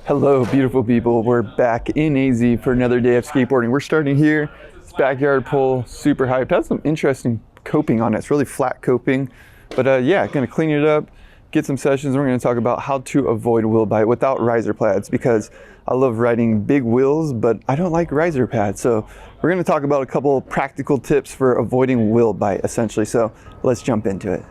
Hello, beautiful people. We're back in AZ for another day of skateboarding. We're starting here. It's backyard pole, super hyped. Has some interesting coping on it. It's really flat coping. But yeah, gonna clean it up, get some sessions. We're gonna talk about how to avoid wheel bite without riser pads because I love riding big wheels, but I don't like riser pads. So we're gonna talk about a couple practical tips for avoiding wheel bite, essentially. So let's jump into it.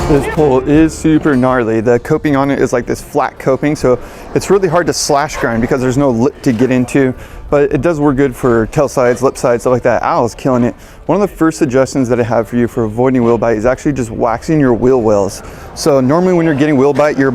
This pole is super gnarly. The coping on it is like this flat coping, so it's really hard to slash grind because there's no lip to get into, but it does work good for tail sides, lip sides, stuff like that. Al's killing it. One of the first suggestions that I have for you for avoiding wheel bite is actually just waxing your wheel wells. So normally when you're getting wheel bite, your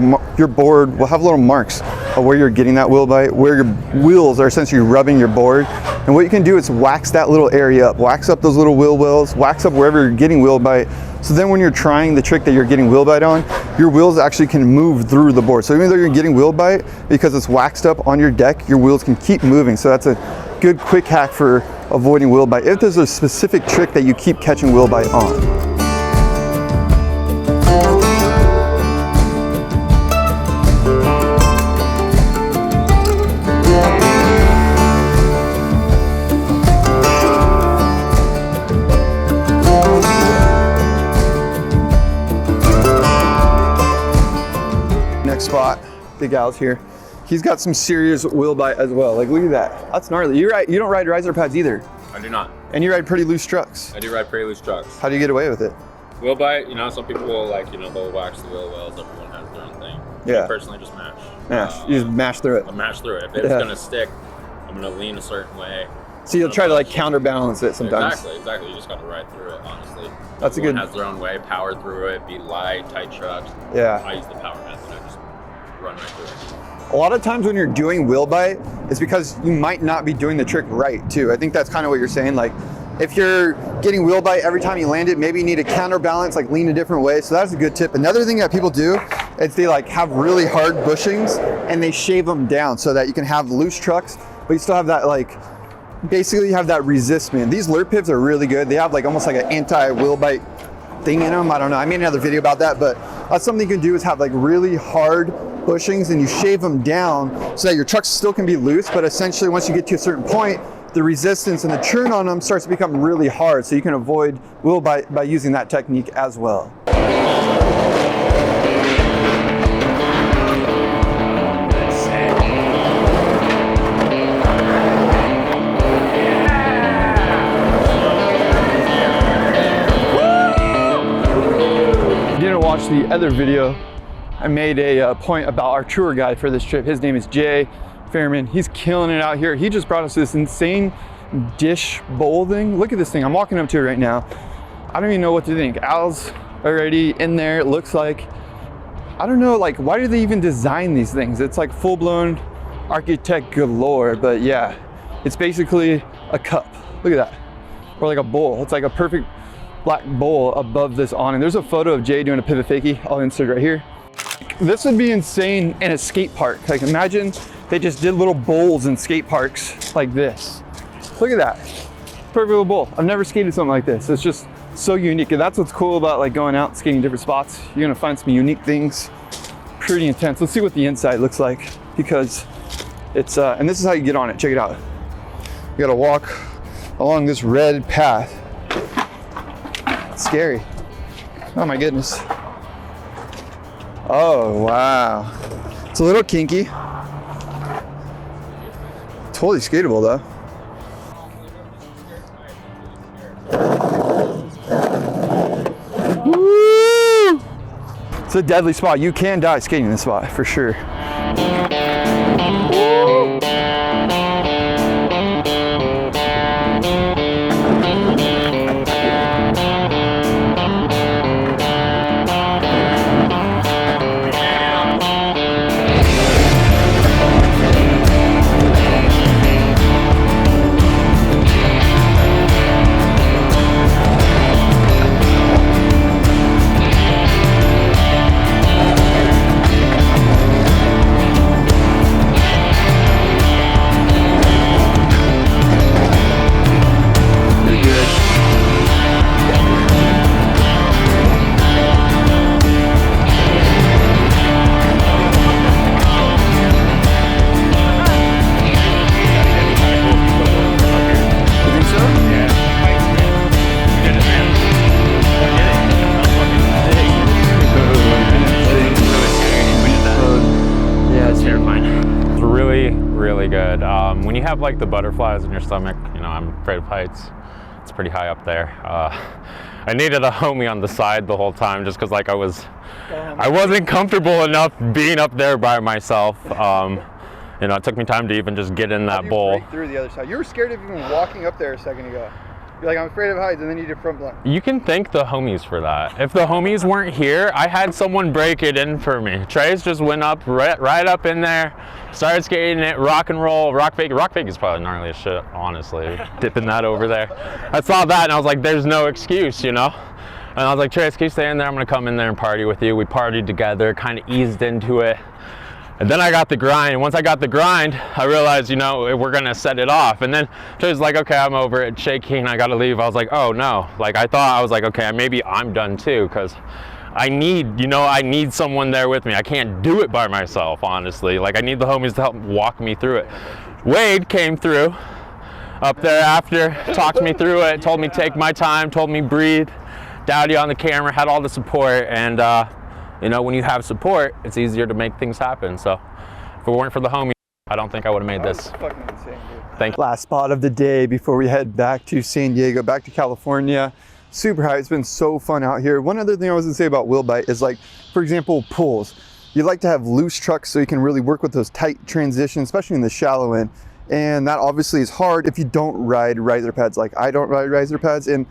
board will have little marks of where you're getting that wheel bite, where your wheels are essentially rubbing your board. And what you can do is wax that little area up, wax up those little wheel wells, wax up wherever you're getting wheel bite. So then when you're trying the trick that you're getting wheel bite on, your wheels actually can move through the board. So even though you're getting wheel bite, because it's waxed up on your deck, your wheels can keep moving. So that's a good quick hack for avoiding wheel bite if there's a specific trick that you keep catching wheel bite on. Spot, Big Al's here. He's got some serious wheel bite as well. Like, look at that. That's gnarly. You don't ride riser pads either. I do not. And you ride pretty loose trucks. I do ride pretty loose trucks. How do you get away with it? Wheel bite, some people will they'll wax the wheel wells. Everyone has their own thing. Yeah. Me personally, just mash. Mash. You just mash through it. I mash through it. If it's gonna stick, I'm gonna lean a certain way. So you'll try to like counterbalance it sometimes. Exactly. You just gotta ride through it, honestly. That's Everyone a good. has their own way. Power through it. Be light, tight trucks. Yeah. I use the power method. I just run right through it. A lot of times when you're doing wheel bite, it's because you might not be doing the trick right too. I think that's kind of what you're saying. Like, if you're getting wheel bite every time you land it, maybe you need to counterbalance, like lean a different way. So that's a good tip. Another thing that people do is they like have really hard bushings and they shave them down so that you can have loose trucks, but you still have that like, basically you have that resistment. These lure pips are really good. They have like almost like an anti-wheel bite thing in them. I don't know. I made another video about that, but that's something you can do is have like really hard bushings and you shave them down so that your trucks still can be loose, but essentially once you get to a certain point, the resistance and the churn on them starts to become really hard, so you can avoid wheel bite by using that technique as well. Didn't watch the other video. I made a point about our tour guide for this trip. His name is Jay Fairman. He's killing it out here. He just brought us this insane dish bowl thing. Look at this thing. I'm walking up to it right now. I don't even know what to think. Al's already in there. It looks like, I don't know, like, why do they even design these things? It's like full-blown architect galore, but yeah, it's basically a cup. Look at that. Or like a bowl. It's like a perfect black bowl above this awning. There's a photo of Jay doing a pivot fakie. I'll insert right here. Like, this would be insane in a skate park. Like, imagine they just did little bowls in skate parks like this. Look at that. Perfect little bowl. I've never skated something like this. It's just so unique. And that's what's cool about like going out and skating different spots. You're gonna find some unique things. Pretty intense. Let's see what the inside looks like, because it's, and this is how you get on it. Check it out. You gotta walk along this red path. It's scary. Oh my goodness. Oh, wow. It's a little kinky. Totally skatable though. Woo! It's a deadly spot. You can die skating in this spot for sure. Woo! Really good. When you have like the butterflies in your stomach, you know, I'm afraid of heights. It's pretty high up there. I needed a homie on the side the whole time, just because like I wasn't comfortable enough being up there by myself. You know, it took me time to even just get in that bowl. Break through the other side. You were scared of even walking up there a second ago. You're like, I'm afraid of heights, and then you did front blunt. You can thank the homies for that. If the homies weren't here, I had someone break it in for me. Trace just went up, right up in there, started skating it, rock and roll, rock fake. Rock fake is probably gnarly as shit, honestly. Dipping that over there. I saw that and I was like, there's no excuse, you know? And I was like, Trace, keep staying there. I'm gonna come in there and party with you. We partied together, kind of eased into it. And then I got the grind. Once I got the grind, I realized, you know, we're gonna set it off. And then she was like, okay, I'm over it, shaking, I gotta leave. I was like, oh no. Like I was like, okay, maybe I'm done too, because I need someone there with me. I can't do it by myself, honestly. Like I need the homies to help walk me through it. Wade came through up there after, talked me through it, told me take my time, told me breathe. Dowdy on the camera, had all the support, and you know, when you have support, it's easier to make things happen. So if it weren't for the homies, I don't think I would have made this. Fucking insane, dude. Thank you. Last spot of the day before we head back to San Diego, back to California. Super high. It's been so fun out here. One other thing I was gonna say about wheel bite is, like, for example, pulls. You like to have loose trucks so you can really work with those tight transitions, especially in the shallow end. And that obviously is hard if you don't ride riser pads. Like I don't ride riser pads. And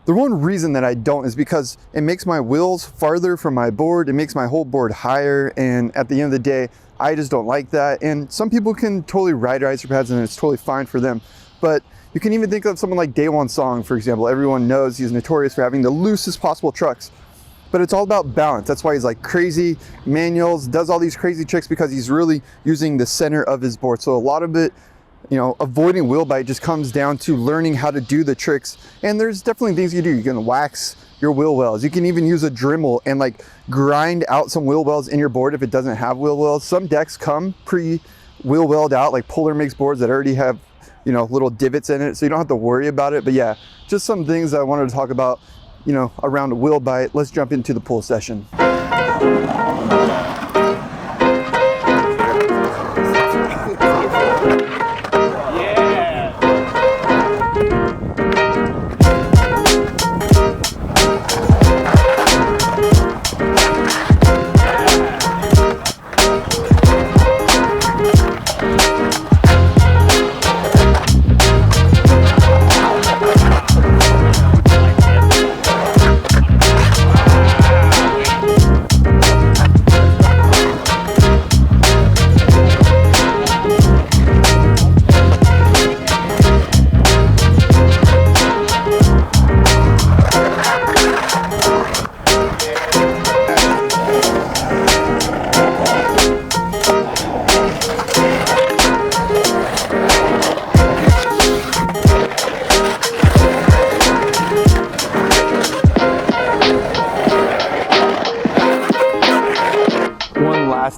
the one reason that I don't is because it makes my wheels farther from my board. It makes my whole board higher. And at the end of the day, I just don't like that. And some people can totally ride riser pads and it's totally fine for them. But you can even think of someone like Daewon Song, for example. Everyone knows he's notorious for having the loosest possible trucks. But it's all about balance. That's why he's like crazy manuals, does all these crazy tricks, because he's really using the center of his board. So a lot of it, you know, avoiding wheel bite just comes down to learning how to do the tricks. And there's definitely things you do. You can wax your wheel wells. You can even use a Dremel and like grind out some wheel wells in your board if it doesn't have wheel wells. Some decks come pre-wheel welled out, like Polar makes boards that already have, you know, little divots in it, so you don't have to worry about it. But yeah, just some things I wanted to talk about, you know, around wheel bite. Let's jump into the pool session.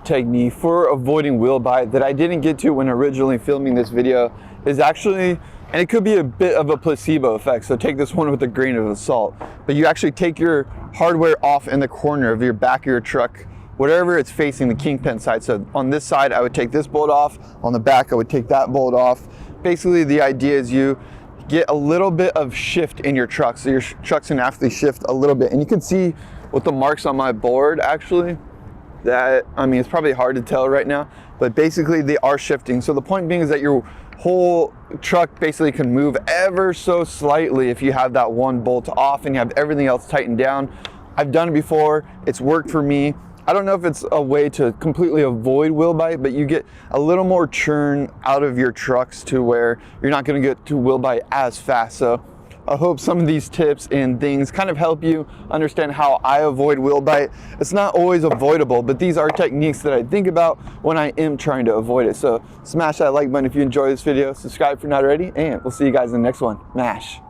technique for avoiding wheel bite that I didn't get to when originally filming this video is actually, and it could be a bit of a placebo effect, so take this one with a grain of salt, but you actually take your hardware off in the corner of your back of your truck, whatever it's facing the kingpin side. So on this side, I would take this bolt off. On the back, I would take that bolt off. Basically, the idea is you get a little bit of shift in your truck. So your truck's gonna actually shift a little bit. And you can see with the marks on my board, actually, that, I mean, it's probably hard to tell right now, but basically they are shifting. So the point being is that your whole truck basically can move ever so slightly if you have that one bolt off and you have everything else tightened down. I've done it before, it's worked for me. I don't know if it's a way to completely avoid wheel bite, but you get a little more churn out of your trucks to where you're not gonna get to wheel bite as fast. So I hope some of these tips and things kind of help you understand how I avoid wheel bite. It's not always avoidable, but these are techniques that I think about when I am trying to avoid it. So smash that like button if you enjoy this video, subscribe if you're not already, and we'll see you guys in the next one. Mash.